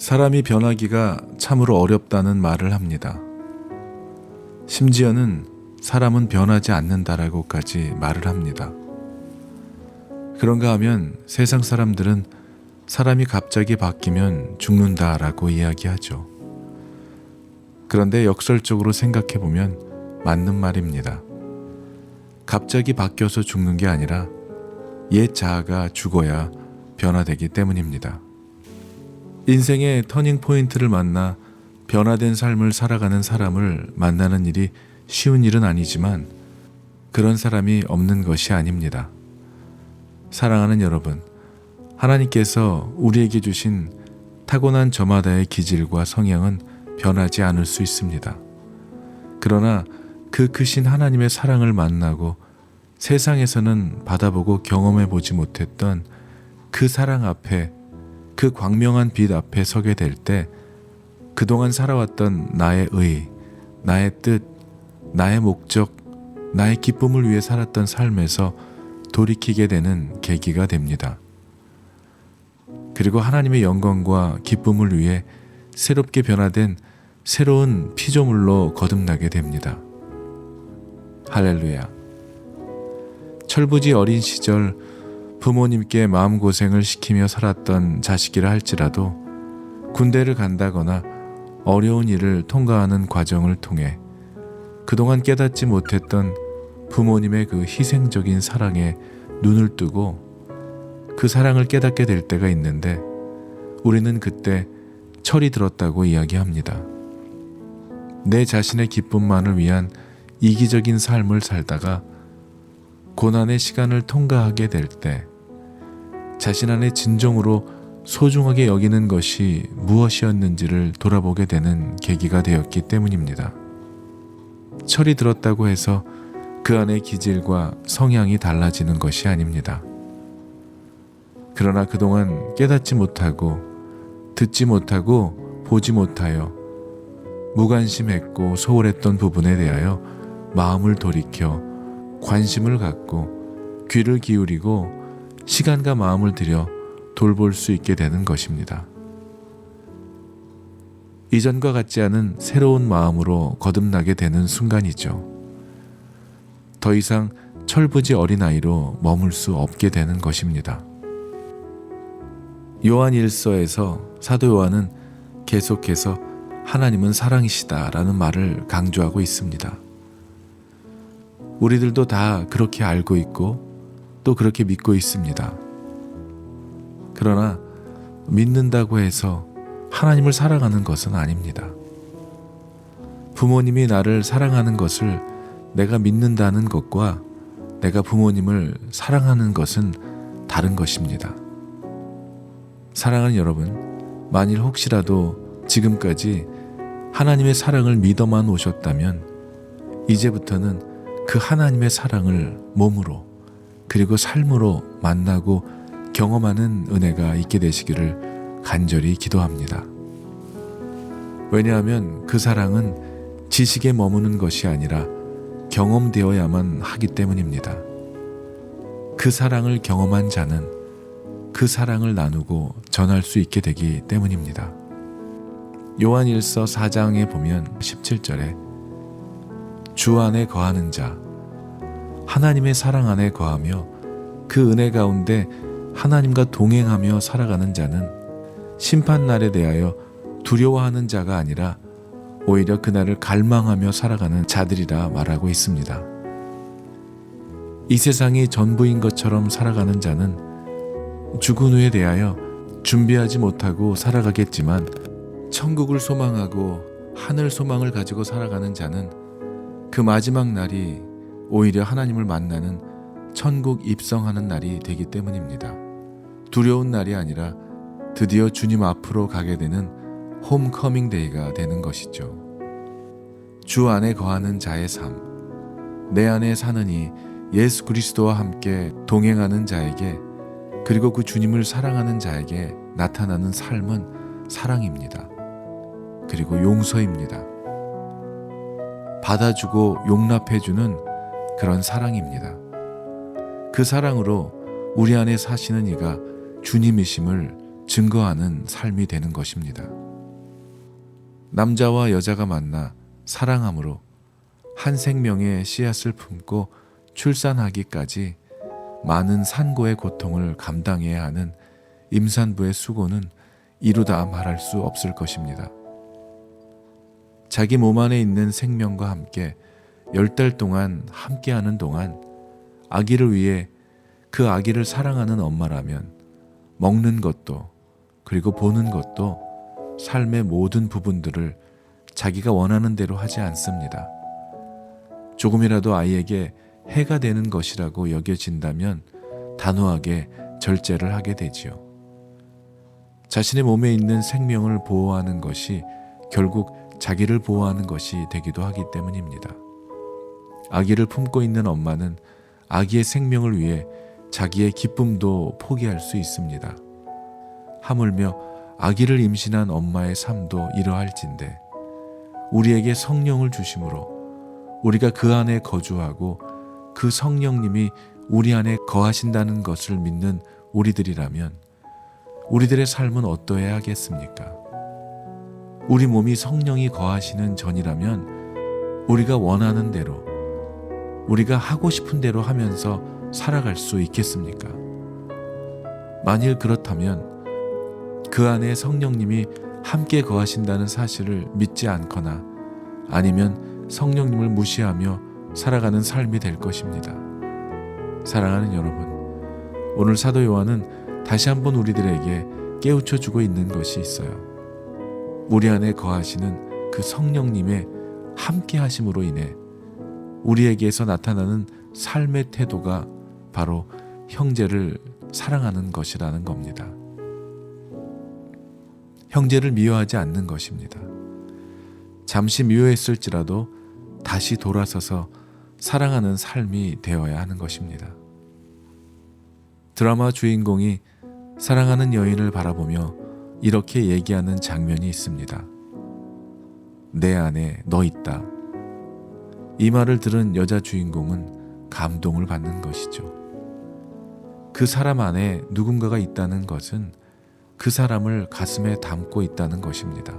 사람이 변하기가 참으로 어렵다는 말을 합니다. 심지어는 사람은 변하지 않는다라고까지 말을 합니다. 그런가 하면 세상 사람들은 사람이 갑자기 바뀌면 죽는다라고 이야기하죠. 그런데 역설적으로 생각해보면 맞는 말입니다. 갑자기 바뀌어서 죽는 게 아니라 옛 자아가 죽어야 변화되기 때문입니다. 인생의 터닝 포인트를 만나 변화된 삶을 살아가는 사람을 만나는 일이 쉬운 일은 아니지만 그런 사람이 없는 것이 아닙니다. 사랑하는 여러분, 하나님께서 우리에게 주신 타고난 저마다의 기질과 성향은 변하지 않을 수 있습니다. 그러나 그 크신 하나님의 사랑을 만나고 세상에서는 받아보고 경험해보지 못했던 그 사랑 앞에, 그 광명한 빛 앞에 서게 될 때 그동안 살아왔던 나의 의, 나의 뜻, 나의 목적, 나의 기쁨을 위해 살았던 삶에서 돌이키게 되는 계기가 됩니다. 그리고 하나님의 영광과 기쁨을 위해 새롭게 변화된 새로운 피조물로 거듭나게 됩니다. 할렐루야. 철부지 어린 시절 부모님께 마음고생을 시키며 살았던 자식이라 할지라도 군대를 간다거나 어려운 일을 통과하는 과정을 통해 그동안 깨닫지 못했던 부모님의 그 희생적인 사랑에 눈을 뜨고 그 사랑을 깨닫게 될 때가 있는데 우리는 그때 철이 들었다고 이야기합니다. 내 자신의 기쁨만을 위한 이기적인 삶을 살다가 고난의 시간을 통과하게 될 때 자신 안에 진정으로 소중하게 여기는 것이 무엇이었는지를 돌아보게 되는 계기가 되었기 때문입니다. 철이 들었다고 해서 그 안의 기질과 성향이 달라지는 것이 아닙니다. 그러나 그동안 깨닫지 못하고 듣지 못하고 보지 못하여 무관심했고 소홀했던 부분에 대하여 마음을 돌이켜 관심을 갖고 귀를 기울이고 시간과 마음을 들여 돌볼 수 있게 되는 것입니다. 이전과 같지 않은 새로운 마음으로 거듭나게 되는 순간이죠. 더 이상 철부지 어린아이로 머물 수 없게 되는 것입니다. 요한 1서에서 사도 요한은 계속해서 하나님은 사랑이시다라는 말을 강조하고 있습니다. 우리들도 다 그렇게 알고 있고 또 그렇게 믿고 있습니다. 그러나 믿는다고 해서 하나님을 사랑하는 것은 아닙니다. 부모님이 나를 사랑하는 것을 내가 믿는다는 것과 내가 부모님을 사랑하는 것은 다른 것입니다. 사랑하는 여러분, 만일 혹시라도 지금까지 하나님의 사랑을 믿어만 오셨다면 이제부터는 그 하나님의 사랑을 몸으로 그리고 삶으로 만나고 경험하는 은혜가 있게 되시기를 간절히 기도합니다. 왜냐하면 그 사랑은 지식에 머무는 것이 아니라 경험되어야만 하기 때문입니다. 그 사랑을 경험한 자는 그 사랑을 나누고 전할 수 있게 되기 때문입니다. 요한 1서 4장에 보면 17절에 주 안에 거하는 자, 하나님의 사랑 안에 거하며 그 은혜 가운데 하나님과 동행하며 살아가는 자는 심판날에 대하여 두려워하는 자가 아니라 오히려 그날을 갈망하며 살아가는 자들이라 말하고 있습니다. 이 세상이 전부인 것처럼 살아가는 자는 죽은 후에 대하여 준비하지 못하고 살아가겠지만 천국을 소망하고 하늘 소망을 가지고 살아가는 자는 그 마지막 날이 오히려 하나님을 만나는 천국 입성하는 날이 되기 때문입니다. 두려운 날이 아니라 드디어 주님 앞으로 가게 되는 홈커밍 데이가 되는 것이죠. 주 안에 거하는 자의 삶, 내 안에 사느니 예수 그리스도와 함께 동행하는 자에게 그리고 그 주님을 사랑하는 자에게 나타나는 삶은 사랑입니다. 그리고 용서입니다. 받아주고 용납해주는 그런 사랑입니다. 그 사랑으로 우리 안에 사시는 이가 주님이심을 증거하는 삶이 되는 것입니다. 남자와 여자가 만나 사랑함으로 한 생명의 씨앗을 품고 출산하기까지 많은 산고의 고통을 감당해야 하는 임산부의 수고는 이루다 말할 수 없을 것입니다. 자기 몸 안에 있는 생명과 함께 10달 동안 함께하는 동안 아기를 위해 그 아기를 사랑하는 엄마라면 먹는 것도 그리고 보는 것도 삶의 모든 부분들을 자기가 원하는 대로 하지 않습니다. 조금이라도 아이에게 해가 되는 것이라고 여겨진다면 단호하게 절제를 하게 되지요. 자신의 몸에 있는 생명을 보호하는 것이 결국 자기를 보호하는 것이 되기도 하기 때문입니다. 아기를 품고 있는 엄마는 아기의 생명을 위해 자기의 기쁨도 포기할 수 있습니다. 하물며 아기를 임신한 엄마의 삶도 이러할진대 우리에게 성령을 주심으로 우리가 그 안에 거주하고 그 성령님이 우리 안에 거하신다는 것을 믿는 우리들이라면 우리들의 삶은 어떠해야 하겠습니까? 우리 몸이 성령이 거하시는 전이라면 우리가 원하는 대로 우리가 하고 싶은 대로 하면서 살아갈 수 있겠습니까? 만일 그렇다면 그 안에 성령님이 함께 거하신다는 사실을 믿지 않거나 아니면 성령님을 무시하며 살아가는 삶이 될 것입니다. 사랑하는 여러분, 오늘 사도 요한은 다시 한번 우리들에게 깨우쳐 주고 있는 것이 있어요. 우리 안에 거하시는 그 성령님의 함께 하심으로 인해 우리에게서 나타나는 삶의 태도가 바로 형제를 사랑하는 것이라는 겁니다. 형제를 미워하지 않는 것입니다. 잠시 미워했을지라도 다시 돌아서서 사랑하는 삶이 되어야 하는 것입니다. 드라마 주인공이 사랑하는 여인을 바라보며 이렇게 얘기하는 장면이 있습니다. 내 안에 너 있다. 이 말을 들은 여자 주인공은 감동을 받는 것이죠. 그 사람 안에 누군가가 있다는 것은 그 사람을 가슴에 담고 있다는 것입니다.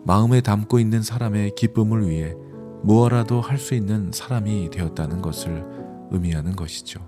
마음에 담고 있는 사람의 기쁨을 위해 무엇라도 할 수 있는 사람이 되었다는 것을 의미하는 것이죠.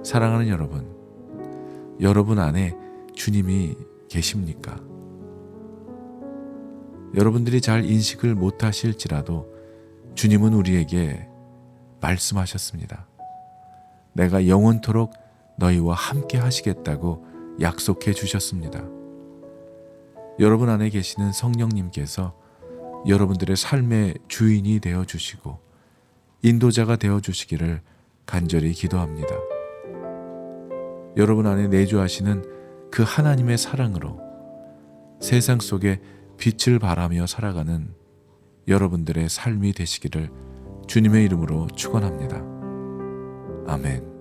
사랑하는 여러분, 여러분 안에 주님이 계십니까? 여러분들이 잘 인식을 못하실지라도 주님은 우리에게 말씀하셨습니다. 내가 영원토록 너희와 함께 하시겠다고 약속해 주셨습니다. 여러분 안에 계시는 성령님께서 여러분들의 삶의 주인이 되어 주시고 인도자가 되어 주시기를 간절히 기도합니다. 여러분 안에 내주하시는 그 하나님의 사랑으로 세상 속에 빛을 발하며 살아가는 여러분들의 삶이 되시기를 주님의 이름으로 축원합니다. 아멘.